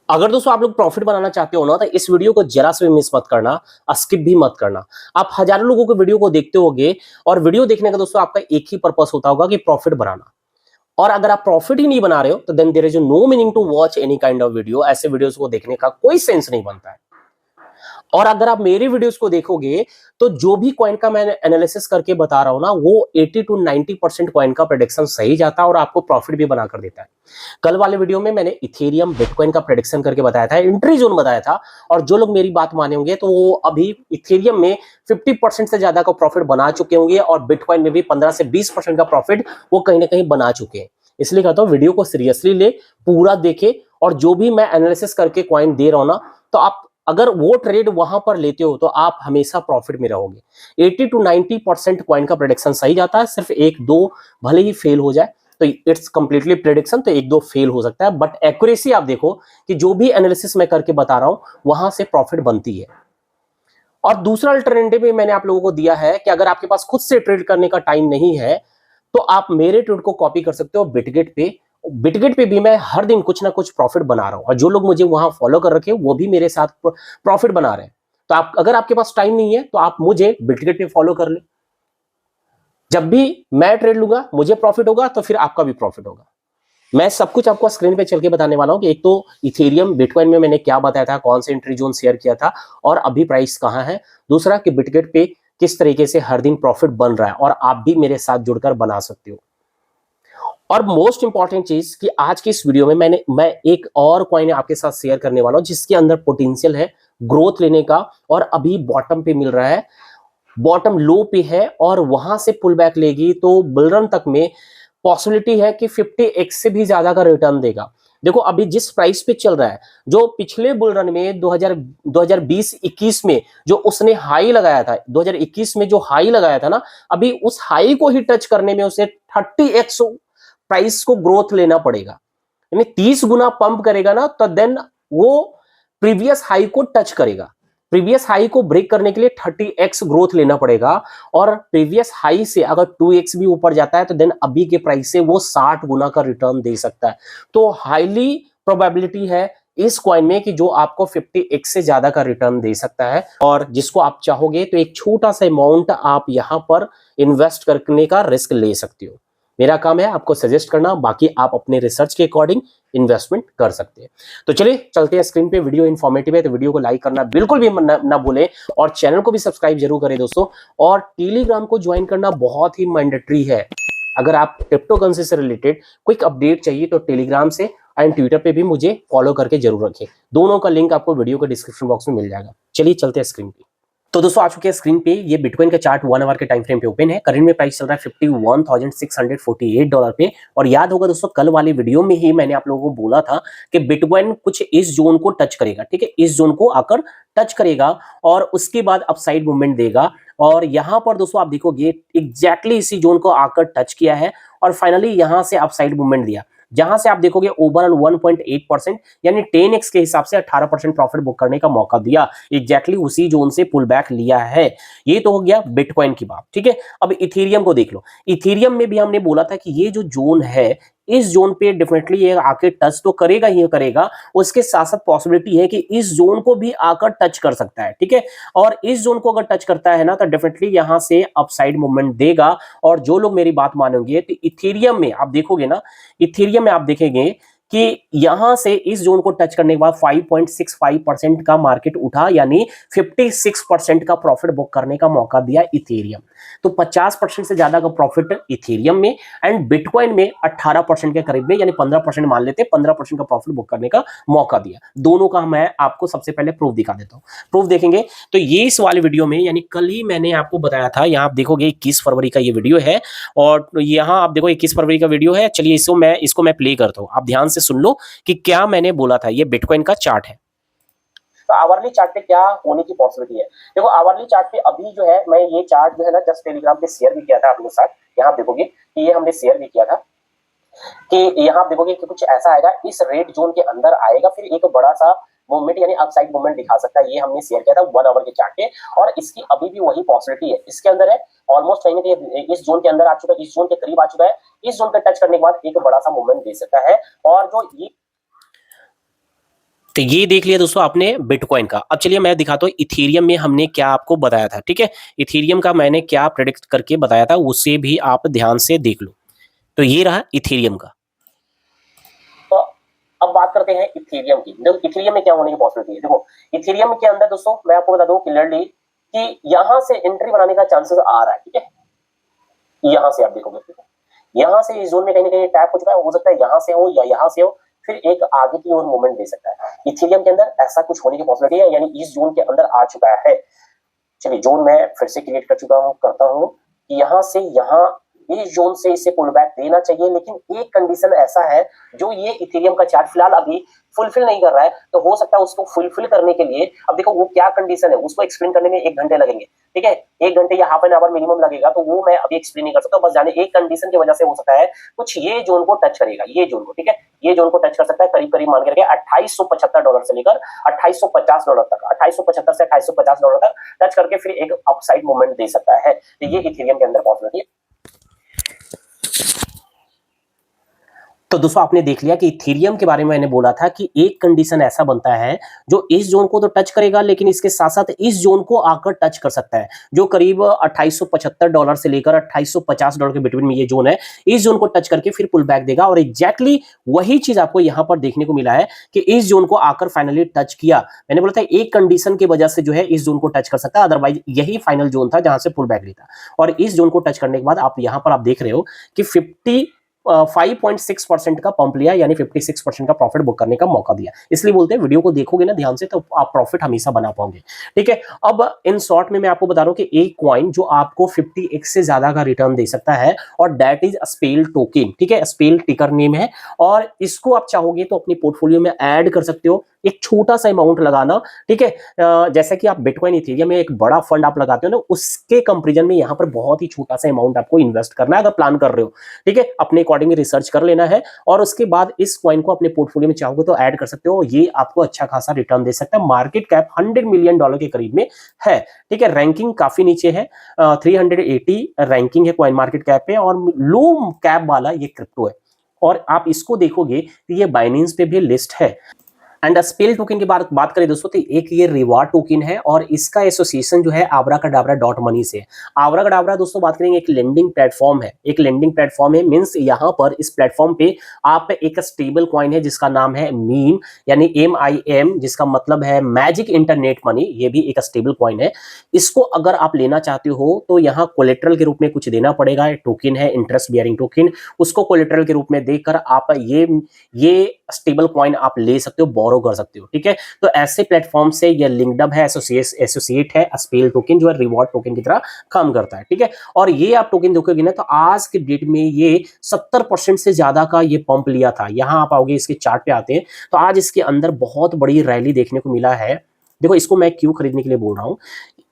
अगर दोस्तों आप लोग प्रॉफिट बनाना चाहते हो ना, तो इस वीडियो को जरा से भी मिस मत करना, स्किप भी मत करना। आप हजारों लोगों के वीडियो को देखते होगे और वीडियो देखने का दोस्तों आपका एक ही पर्पस होता होगा कि प्रॉफिट बनाना। और अगर आप प्रॉफिट ही नहीं बना रहे हो तो then there is no meaning to watch any kind of video. ऐसे वीडियोस को देखने का कोई सेंस नहीं बनता है। और अगर आप मेरी वीडियोस को देखोगे तो जो भी कॉइन का मैं एनालिसिस करके बता रहा हूं ना, वो 80 to 90% कॉइन का प्रेडिक्शन सही जाता है और आपको प्रॉफिट भी बना कर देता है। कल वाले वीडियो में मैंने इथेरियम बिटकॉइन का प्रेडिक्शन करके बताया था, एंट्री जोन बताया था। और जो लोग मेरी बात माने होंगे तो वो अभी इथेरियम में 50% से ज्यादा का प्रॉफिट बना चुके होंगे और बिटकॉइन में भी 15 से 20% का प्रॉफिट वो कहीं ना कहीं बना चुके हैं। इसलिए कहता हूं वीडियो को सीरियसली ले, पूरा देखे। और जो भी मैं एनालिसिस करके कॉइन दे रहा हूं ना, तो आप अगर वो ट्रेड वहां पर लेते हो तो आप हमेशा प्रॉफिट में रहोगे। 80 to 90% कॉइन का प्रेडिक्शन सही जाता है, सिर्फ एक दो भले ही फेल हो जाए तो इट्स कंप्लीटली प्रेडिक्शन, तो एक दो फेल हो सकता है, बट एक्यूरेसी आप देखो कि जो भी एनालिसिस मैं करके बता रहा हूं वहां से प्रॉफिट बनती है। और दूसरा अल्टरनेटिव भी मैंने आप लोगों को दिया है कि अगर आपके पास खुद से ट्रेड करने का टाइम नहीं है तो आप मेरे ट्रेड को कॉपी कर सकते हो बिटगेट पे। बिटगेट पे भी मैं हर दिन कुछ ना कुछ प्रॉफिट बना रहा हूं और जो लोग मुझे वहां फॉलो कर रखे हैं वो भी मेरे साथ प्रॉफिट बना रहे हैं। तो आप अगर आपके पास टाइम नहीं है तो आप मुझे बिटगेट पे फॉलो कर ले। जब भी मैं ट्रेड लूंगा मुझे प्रॉफिट होगा तो फिर आपका भी प्रॉफिट होगा। मैं सब कुछ आपको स्क्रीन पे चल के बताने वाला हूं कि एक तो इथेरियम बिटकॉइन में मैंने क्या बताया था, कौन से एंट्री जोन शेयर किया था और अभी प्राइस कहां है। दूसरा कि बिटगेट पे किस तरीके से हर दिन प्रॉफिट बन रहा है और आप भी मेरे साथ जुड़कर बना सकते हो। और मोस्ट इंपॉर्टेंट चीज कि आज की इस वीडियो में मैं एक और कॉइन आपके साथ शेयर करने वाला हूं जिसके अंदर पोटेंशियल है ग्रोथ लेने का और अभी बॉटम पे मिल रहा है, बॉटम लो पे है और वहां से पुल बैक लेगी तो बुल रन तक में पॉसिबिलिटी है कि 50x से भी ज्यादा का रिटर्न देगा। देखो अभी जिस प्राइस पे चल रहा है, जो पिछले बुल रन में 2020-21 में जो उसने हाई लगाया था, 2021 में जो हाई लगाया था ना, अभी उस हाई को ही टच करने में उसे 30x प्राइस को ग्रोथ लेना पड़ेगा। यानी 30 गुना पंप करेगा ना तो देन वो प्रीवियस हाई को टच करेगा। प्रीवियस हाई को ब्रेक करने के लिए 30x ग्रोथ लेना पड़ेगा और प्रीवियस हाई से अगर 2x भी ऊपर जाता है तो देन अभी के प्राइस से वो 60 गुना का रिटर्न दे सकता है। तो हाईली प्रोबेबिलिटी है इस कॉइन में कि जो आपको 50x से ज्यादा का रिटर्न दे सकता है और जिसको आप चाहोगे तो एक छोटा सा अमाउंट आप यहां पर इन्वेस्ट करने का रिस्क ले सकते हो। मेरा काम है आपको सजेस्ट करना, बाकी आप अपने रिसर्च के अकॉर्डिंग इन्वेस्टमेंट कर सकते हैं। तो चलिए चलते हैं स्क्रीन पे। वीडियो इन्फॉर्मेटिव है तो वीडियो को लाइक करना बिल्कुल भी ना भूलें और चैनल को भी सब्सक्राइब जरूर करें दोस्तों। और टेलीग्राम को ज्वाइन करना बहुत ही मैंडेटरी है। अगर आप क्रिप्टो करेंसी से रिलेटेड क्विक अपडेट चाहिए तो टेलीग्राम से एंड ट्विटर पे भी मुझे फॉलो करके जरूर रखें। दोनों का लिंक आपको वीडियो के डिस्क्रिप्शन बॉक्स में मिल जाएगा। चलिए चलते हैं स्क्रीन पे। तो दोस्तों आ चुके हैं स्क्रीन पे। ये बिटकॉइन का चार्ट 1 आवर के टाइम फ्रेम पे ओपन है। करंट में प्राइस चल रहा है $51,648 पे। और याद होगा दोस्तों कल वाली वीडियो में ही मैंने आप लोगों को बोला था कि बिटकॉइन कुछ इस जोन को टच करेगा, ठीक है, इस जोन को आकर टच करेगा और उसके बाद अपसाइड मूवमेंट देगा। और यहां पर दोस्तों आप देखोगे एग्जैक्टली इसी जोन को आकर टच किया है और फाइनली यहां से अपसाइड मूवमेंट दिया, जहां से आप देखोगे ओवरऑल 1.8% यानी 10x के हिसाब से 18% प्रॉफिट बुक करने का मौका दिया। एग्जैक्टली उसी जोन से पुल बैक लिया है। ये तो हो गया बिटकॉइन की बात, ठीक है। अब इथेरियम को देख लो। इथेरियम में भी हमने बोला था कि ये जो जोन है, इस जोन पे डेफिनेटली ये आके टच तो करेगा ही करेगा, उसके साथ साथ पॉसिबिलिटी है कि इस जोन को भी आकर टच कर सकता है, ठीक है। और इस जोन को अगर टच करता है ना तो डेफिनेटली यहां से अपसाइड मूवमेंट देगा। और जो लोग मेरी बात मानेंगे तो इथेरियम में आप देखोगे ना, इथेरियम में आप देखेंगे कि यहां से इस जोन को टच करने के बाद 5.65% का मार्केट उठा, यानी 56% का प्रॉफिट बुक करने का मौका दिया इथेरियम। तो 50% से ज्यादा का प्रॉफिट इथेरियम में एंड बिटकॉइन में 18% के करीब में, यानी 15% मान लेते, 15% का प्रॉफिट बुक करने का मौका दिया। दोनों का मैं आपको सबसे पहले प्रूफ दिखा देता हूं। प्रूफ देखेंगे तो ये इस वाले वीडियो में, यानी कल ही मैंने आपको बताया था, यहां आप देखोगे 21 फरवरी का ये वीडियो है और यहां आप देखो 21 फरवरी का वीडियो है। चलिए इसको मैं प्ले करता हूं, आप ध्यान से सुन लो कि क्या मैंने बोला था। ये बिटकॉइन का चार्ट है। तो आवरली चार्ट पे क्या होने की पॉसिबिलिटी है, देखो आवरली चार्ट पे अभी जो है, मैं ये चार्ट जो है ना जस्ट टेलीग्राम पे शेयर भी किया था आपके साथ। यहाँ देखोगे कि ये हमने शेयर भी किया था कि यहाँ देखोगे कि कुछ ऐसा आएगा, इस रेड जोन के अंदर आएगा, फिर एक बड़ा सा मूवमेंट यानी अपसाइड मूवमेंट दिखा सकता है। ये हमने शेयर किया था 1 आवर के चार्ट पे और इसकी अभी भी वही पॉसिबिलिटी है। इसके अंदर है ऑलमोस्ट कहीं ना कहीं इस जोन के अंदर आ चुका है, इस जोन के करीब आ चुका है। इस जोन पे टच करने के बाद एक बड़ा सा मूवमेंट दे सकता है। और जो ये तो ये देख लिया दोस्तों आपने बिटकॉइन का। अब चलिए मैं दिखाता हूँ इथेरियम में हमने क्या आपको बताया था, ठीक है। इथेरियम का मैंने क्या प्रेडिक्ट करके बताया था उसे भी आप ध्यान से देख लो। तो ये रहा इथेरियम का। तो अब बात करते हैं इथेरियम की। देखो इथेरियम में क्या होने की पॉसिबिलिटी है। देखो इथेरियम के अंदर दोस्तों मैं आपको बता दूं क्लियरली कि यहां से एंट्री बनाने का चांसेस आ रहा है, ठीक है। यहां से आप देखोगे, ठीक है, यहां से इस जोन में कहीं ना कहीं टैप हो चुका है, हो सकता है यहां से हो या यहां से हो, फिर एक आगे की ओर मूवमेंट दे सकता है। इथेरियम के अंदर ऐसा कुछ होने की पॉसिबिलिटी है, यानी इस जोन के अंदर आ चुका है। चलिए जोन मैं फिर से क्रिएट कर चुका हूं, करता हूं कि यहां से यहां इस जोन से इसे पुल बैक देना चाहिए, लेकिन एक कंडीशन ऐसा है जो ये इथेरियम का चार्ट फिलहाल अभी फुलफिल नहीं कर रहा है। तो हो सकता है उसको फुलफिल करने के लिए, अब देखो वो क्या कंडीशन है उसको एक्सप्लेन करने में 1 घंटे लगेंगे, ठीक है, 1 घंटे या हाफ एन आवर मिनिमम लगेगा, तो वो मैं अभी एक्सप्लेन नहीं कर सकता। बस जाने एक कंडीशन की वजह से हो सकता है कुछ ये जोन को टच करेगा, ये जोन को, ठीक है, ये जोन को टच कर सकता है करीब करीब मान करके $2875 से लेकर $2850 तक, $2875 से $2850 तक टच करके फिर एक अपसाइड मूवमेंट दे सकता है। तो ये इथेरियम के अंदर पॉसिबिलिटी है। तो दोस्तों आपने देख लिया कि इथेरियम के बारे में मैंने बोला था कि एक कंडीशन ऐसा बनता है जो इस जोन को तो टच करेगा, लेकिन इसके साथ साथ इस जोन को आकर टच कर सकता है, जो करीब $2875 से लेकर $2850 के बिटवीन में ये जोन है। इस जोन को टच करके फिर पुल बैक देगा, और एग्जैक्टली वही चीज आपको यहां पर देखने को मिला है कि इस जोन को आकर फाइनली टच किया। मैंने बोला था एक कंडीशन की वजह से जो है इस जोन को टच कर सकता है, अदरवाइज यही फाइनल जोन था जहां से पुल बैक लेता। और इस जोन को टच करने के बाद आप यहां पर आप देख रहे हो कि 5.6% का पंप लिया, यानी 56% का प्रॉफिट बुक करने का मौका दिया। इसलिए बोलते हैं वीडियो को देखोगे ना ध्यान से तो आप प्रॉफिट हमेशा बना पाओगे, ठीक है। अब इन शॉर्ट में मैं आपको बता रहा हूं कि एक कॉइन जो आपको 50x से ज्यादा का रिटर्न दे सकता है, और दैट इज स्पेल टोकन, ठीक है, स्पेल टिकर नेम है, और इसको आप चाहोगे तो अपनी पोर्टफोलियो में ऐड कर सकते हो, एक छोटा सा अमाउंट लगाना, ठीक है। जैसा कि आप बिटकॉइन इथेरियम में एक बड़ा फंड आप लगाते हो ना, उसके कंपैरिजन में यहां पर बहुत ही छोटा सा अमाउंट आपको इन्वेस्ट करना है अगर प्लान कर रहे हो, ठीक है। अपने अकॉर्डिंग रिसर्च कर लेना है, और उसके बाद इस कॉइन को अपने पोर्टफोलियो में चाहोगे तो ऐड कर सकते हो। ये आपको अच्छा खासा रिटर्न दे सकता है। मार्केट कैप $100 मिलियन के करीब में है, ठीक है। रैंकिंग काफी नीचे है, 380 रैंकिंग है कॉइन मार्केट कैप पे, और लो कैप वाला ये क्रिप्टो है। और आप इसको देखोगे तो ये बाइनेंस पे भी लिस्ट है। एंड स्पेल टोकन की बात करें दोस्तों तो एक ये रिवार्ड टोकन है, और इसका एसोसिएशन जो है abracadabra.money से। abracadabra दोस्तों बात करेंगे एक लेंडिंग प्लेटफॉर्म है, एक लेंडिंग प्लेटफॉर्म है, मींस यहां पर इस प्लेटफॉर्म पे आप एक स्टेबल कॉइन है जिसका नाम है मीम, यानी MIM, जिसका मतलब है मैजिक इंटरनेट मनी। ये भी एक स्टेबल कॉइन है। इसको अगर आप लेना चाहते हो तो यहाँ कोलेट्रल के रूप में कुछ देना पड़ेगा, टोकन है इंटरेस्ट बियरिंग टोकन, उसको कोलेट्रल के रूप में देकर आप ये स्टेबल कॉइन आप ले सकते हो, बोरो कर सकते हो, ठीक है। तो ऐसे प्लेटफॉर्म से ये लिंक्डअप है, एसोसिएट है। स्पेल टोकन जो है रिवॉर्ड टोकन की तरह काम करता है, ठीक है। और ये आप टोकन देखोगे ना तो आज के डेट में ये 70% से ज्यादा का ये पंप लिया था। यहां आप आओगे, इसके चार्ट पे आते हैं तो आज इसके अंदर बहुत बड़ी रैली देखने को मिला है। देखो इसको मैं क्यों खरीदने के लिए बोल रहा हूं,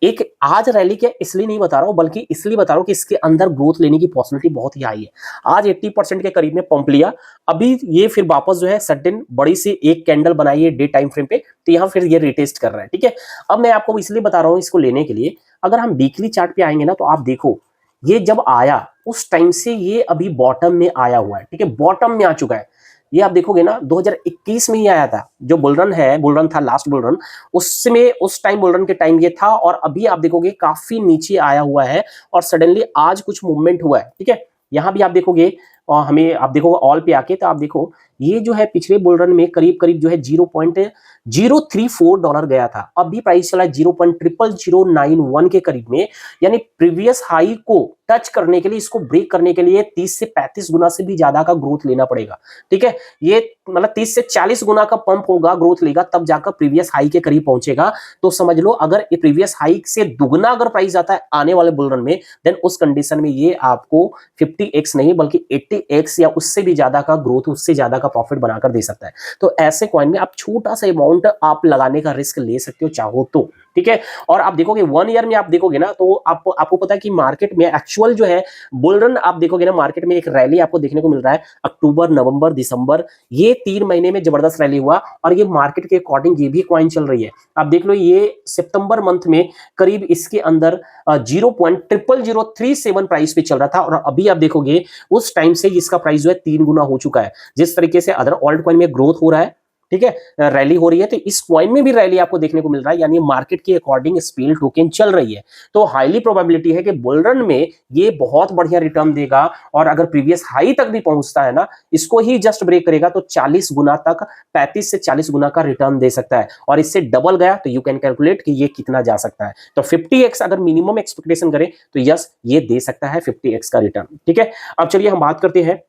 एक आज रैली क्या इसलिए नहीं बता रहा हूं, बल्कि इसलिए बता रहा हूं कि इसके अंदर ग्रोथ लेने की पॉसिबिलिटी बहुत ही हाई है। आज 80% के करीब में पंप लिया, अभी ये फिर वापस जो है सडन बड़ी सी एक कैंडल बनाई है डे टाइम फ्रेम पे, तो यहाँ फिर ये रिटेस्ट कर रहा है, ठीक है। अब मैं आपको इसलिए बता रहा हूँ इसको लेने के लिए। अगर हम वीकली चार्ट पे आएंगे ना तो आप देखो ये जब आया उस टाइम से ये अभी बॉटम में आया हुआ है, ठीक है, बॉटम में आ चुका है। ये आप देखोगे ना 2021 में ही आया था, जो बुलरन है, बुलरन था लास्ट बुलरन, उसमें उस टाइम बुलरन के टाइम ये था, और अभी आप देखोगे काफी नीचे आया हुआ है, और सडनली आज कुछ मूवमेंट हुआ है, ठीक है। यहां भी आप देखोगे, और हमें आप देखोगे ऑल पे आके तो आप देखो ये जो है पिछले बुलरन में करीब करीब जो है $0.034 गया था, अभी प्राइस चला है 0.00091 के करीब में, यानी प्रीवियस हाई को टच करने के लिए, इसको ब्रेक करने के लिए 30 से 35 गुना से भी ज्यादा का ग्रोथ लेना पड़ेगा, ठीक है। ये मतलब 30 से 40 गुना का पंप होगा, ग्रोथ लेगा, तब जाकर प्रीवियस हाई के करीब पहुंचेगा। तो समझ लो अगर ये प्रीवियस हाई से दुगना अगर प्राइस जाता है आने वाले बुलरन में, देन उस कंडीशन में ये आपको 50x नहीं बल्कि 80x या उससे भी ज्यादा का ग्रोथ, उससे ज्यादा का प्रॉफिट बनाकर दे सकता है। तो ऐसे कॉइन में आप छोटा सा अमाउंट आप लगाने का रिस्क ले सकते हो चाहो तो, ठीक है। और आप देखोगे 1 ईयर में आप देखोगे ना तो आपको पता है कि मार्केट में एक्चुअल जो है बुलरन आप देखोगे ना, मार्केट में एक रैली आपको देखने को मिल रहा है अक्टूबर, नवंबर, दिसंबर, ये 3 महीने में जबरदस्त रैली हुआ, और ये मार्केट के अकॉर्डिंग ये भी कॉइन चल रही है। आप देख लो ये सितंबर मंथ में करीब इसके अंदर 0.00037 प्राइस पे चल रहा था, और अभी आप देखोगे उस टाइम से इसका प्राइस जो है 3 गुना हो चुका है। जिस तरीके से अदर ऑल्ट कॉइन में ग्रोथ हो रहा है, ठीक है, रैली हो रही है, तो इस कॉइन में भी रैली आपको देखने को मिल रहा है, यानी मार्केट के अकॉर्डिंग स्पेल टोकन चल रही है। तो हाईली प्रोबेबिलिटी है कि बुल रन में ये बहुत बढ़िया रिटर्न देगा, और अगर प्रीवियस हाई तक भी पहुंचता है ना, इसको ही जस्ट ब्रेक करेगा तो 40 गुना तक, 35 से 40 गुना का रिटर्न दे सकता है, और इससे डबल गया तो यू कैन कैलकुलेट कि ये कितना जा सकता है। तो 50x अगर मिनिमम एक्सपेक्टेशन करें तो यस, ये दे सकता है 50x का रिटर्न। ठीक है, अब चलिए हम बात करते हैं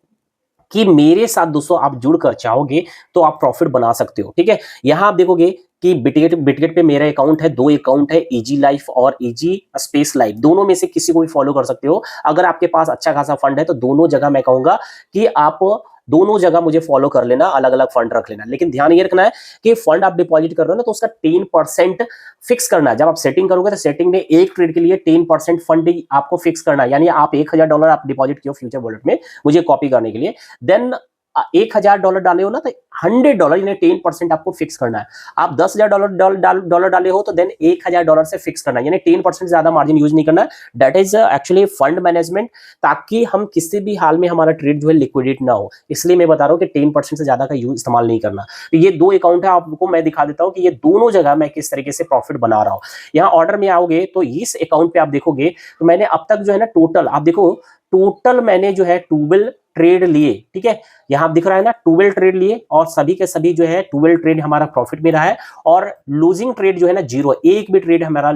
कि मेरे साथ दोस्तों आप जुड़कर चाहोगे तो आप प्रॉफिट बना सकते हो। ठीक है, यहां आप देखोगे कि बिटगेट पे मेरा अकाउंट है, 2 अकाउंट है, इजी लाइफ और इजी स्पेस लाइफ, दोनों में से किसी को भी फॉलो कर सकते हो। अगर आपके पास अच्छा खासा फंड है तो दोनों जगह मैं कहूंगा कि आप दोनों जगह मुझे फॉलो कर लेना, अलग अलग फंड रख लेना। लेकिन ध्यान ये रखना है कि फंड आप डिपॉजिट कर रहे हो ना, तो उसका 10% फिक्स करना है। जब आप सेटिंग करोगे तो सेटिंग में एक ट्रेड के लिए 10% फंड आपको फिक्स करना है, यानी आप $1000 आप डिपॉजिट किए फ्यूचर वॉलेट में मुझे कॉपी करने के लिए, देन $1000 डाले हो ना तो $100 यानी 10% आपको फिक्स करना है। आप $10,000 डाले हो तो देन $1000 से फिक्स करना है, यानी 10% ज्यादा मार्जिन यूज नहीं करना है। That is actually fund management, ताकि हम किसी भी हाल में हमारा ट्रेड जो है लिक्विडेट ना हो। इसलिए मैं बता रहा हूं कि 10% से ज्यादा का यूज इस्तेमाल नहीं करना। तो ये 2 अकाउंट है, आपको मैं दिखा देता हूं कि ये दोनों जगह मैं किस तरीके से प्रॉफिट बना रहा हूं। यहाँ ऑर्डर में आओगे तो इस अकाउंट पे आप देखोगे तो मैंने अब तक जो है ना टोटल, आप देखो टोटल मैंने जो है 12 ट्रेड लिए। ठीक है, यहां दिख रहा है ना 12 ट्रेड लिए, और सभी के सभी जो है 12 ट्रेड हमारा प्रॉफिट में रहा है, और लूजिंग ट्रेड जो है ना 0, एक भी ट्रेड हमारा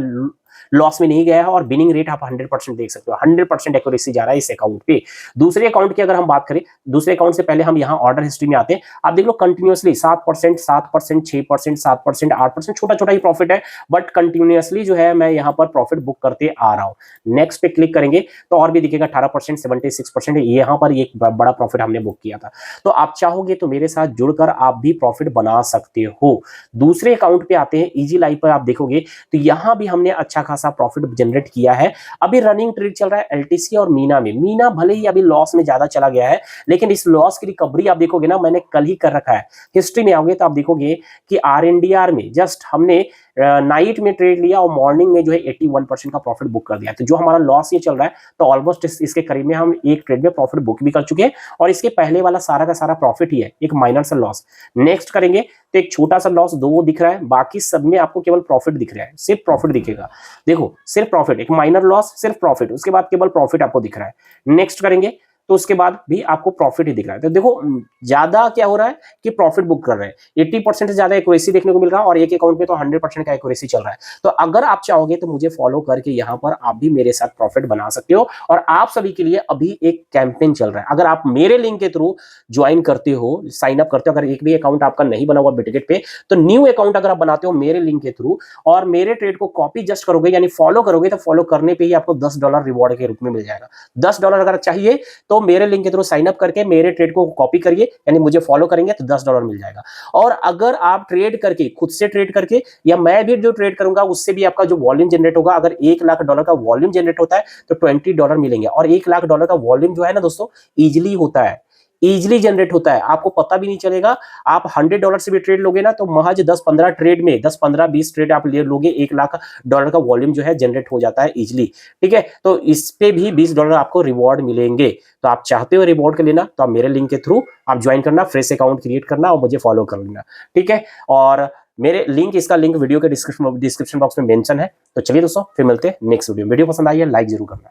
लॉस में नहीं गया है, और विनिंग रेट आप 100% देख सकते हो, 100% एक्यूरेसी जा रहा है इस अकाउंट पे। दूसरे अकाउंट की अगर हम बात करें, दूसरे अकाउंट से पहले हम यहां ऑर्डर हिस्ट्री में आते हैं। आप देख लो कंटिन्यूअसली 7%, 7%, 6%, 7%, 8%, छोटा छोटा ही प्रॉफिट है, बट कंटिन्यूअसली जो है मैं यहां पर प्रॉफिट बुक करते आ रहा हूं। नेक्स्ट पे क्लिक करेंगे तो और भी दिखेगा 18%, 76%, यहां पर एक बड़ा प्रॉफिट हमने बुक किया था। तो आप चाहोगे तो मेरे साथ जुड़कर आप भी प्रॉफिट बना सकते हो। दूसरे अकाउंट पे आते हैं, इजी लाइफ पर आप देखोगे तो यहां भी हमने अच्छा खासा प्रॉफिट जनरेट किया है। अभी रनिंग ट्रेड चल रहा है एलटीसी और मीना में। मीना भले ही अभी लॉस में ज्यादा चला गया है, लेकिन इस लॉस की रिकवरी आप देखोगे ना, मैंने कल ही कर रखा है। हिस्ट्री में आओगे तो आप देखोगे कि आरएनडीआर में जस्ट हमने नाइट में ट्रेड लिया और मॉर्निंग में जो है 81% का प्रॉफिट बुक कर दिया। तो जो हमारा लॉस ये चल रहा है, तो ऑलमोस्ट इसके करीब में हम एक ट्रेड में प्रॉफिट बुक भी कर चुके हैं, और इसके पहले वाला सारा का सारा प्रॉफिट ही है, एक माइनर सा लॉस। नेक्स्ट करेंगे तो एक छोटा सा लॉस 2 दिख रहा है, बाकी सब में आपको केवल प्रॉफिट दिख रहा है, सिर्फ प्रॉफिट दिखेगा। देखो सिर्फ प्रॉफिट, एक माइनर लॉस, सिर्फ प्रॉफिट, उसके बाद केवल प्रॉफिट आपको दिख रहा है। नेक्स्ट करेंगे तो उसके बाद भी आपको प्रॉफिट ही दिख रहा है। तो देखो ज्यादा क्या हो रहा है कि प्रॉफिट बुक कर रहे हैं, 80% से ज्यादा एक्यूरेसी देखने को मिल रहा है, और एक अकाउंट पे तो 100% का एक्यूरेसी चल रहा है। तो अगर आप चाहोगे तो मुझे फॉलो करके यहाँ पर आप भी मेरे साथ प्रॉफिट बना सकते हो। और आप सभी के लिए अभी एक कैंपेन चल रहा है, अगर आप मेरे लिंक के थ्रू ज्वाइन करते हो, साइन अप करते हो, अगर एक भी अकाउंट आपका नहीं बना हुआ बिटगेट पे, तो न्यू अकाउंट अगर आप बनाते हो मेरे लिंक के थ्रू और मेरे ट्रेड को कॉपी जस्ट करोगे यानी फॉलो करोगे, तो फॉलो करने पे ही आपको $10 रिवॉर्ड के रूप में मिल जाएगा। $10 अगर चाहिए तो मेरे लिंक के थ्रू साइन अप करके मेरे ट्रेड को कॉपी करिए, यानी मुझे फॉलो करेंगे तो $10 मिल जाएगा। और अगर आप ट्रेड करके, खुद से ट्रेड करके, या मैं भी जो ट्रेड करूंगा उससे भी आपका जो वॉल्यूम जनरेट होगा, अगर $1 लाख का वॉल्यूम जनरेट होता है तो $20 मिलेंगे। और $1 लाख का वॉल्यूम जो है ना दोस्तों, इजिली होता है, इजिली जनरेट होता है, आपको पता भी नहीं चलेगा। आप $100 से भी ट्रेड लोगे ना तो महज 10-15 ट्रेड में 10-15-20 ट्रेड आप ले लोगे, $1 लाख का वॉल्यूम जो है जनरेट हो जाता है इजिली। ठीक है, तो इस पे भी $20 आपको रिवॉर्ड मिलेंगे। तो आप चाहते हो रिवॉर्ड के लेना तो आप मेरे लिंक के थ्रू आप ज्वाइन करना, फ्रेश अकाउंट क्रिएट करना और मुझे फॉलो कर लेना। ठीक है, और मेरे लिंक, इसका लिंक वीडियो के डिस्क्रिप्शन बॉक्स में मेंशन है। तो चलिए दोस्तों, फिर मिलते हैं नेक्स्ट वीडियो। वीडियो पसंद आई है लाइक जरूर करना।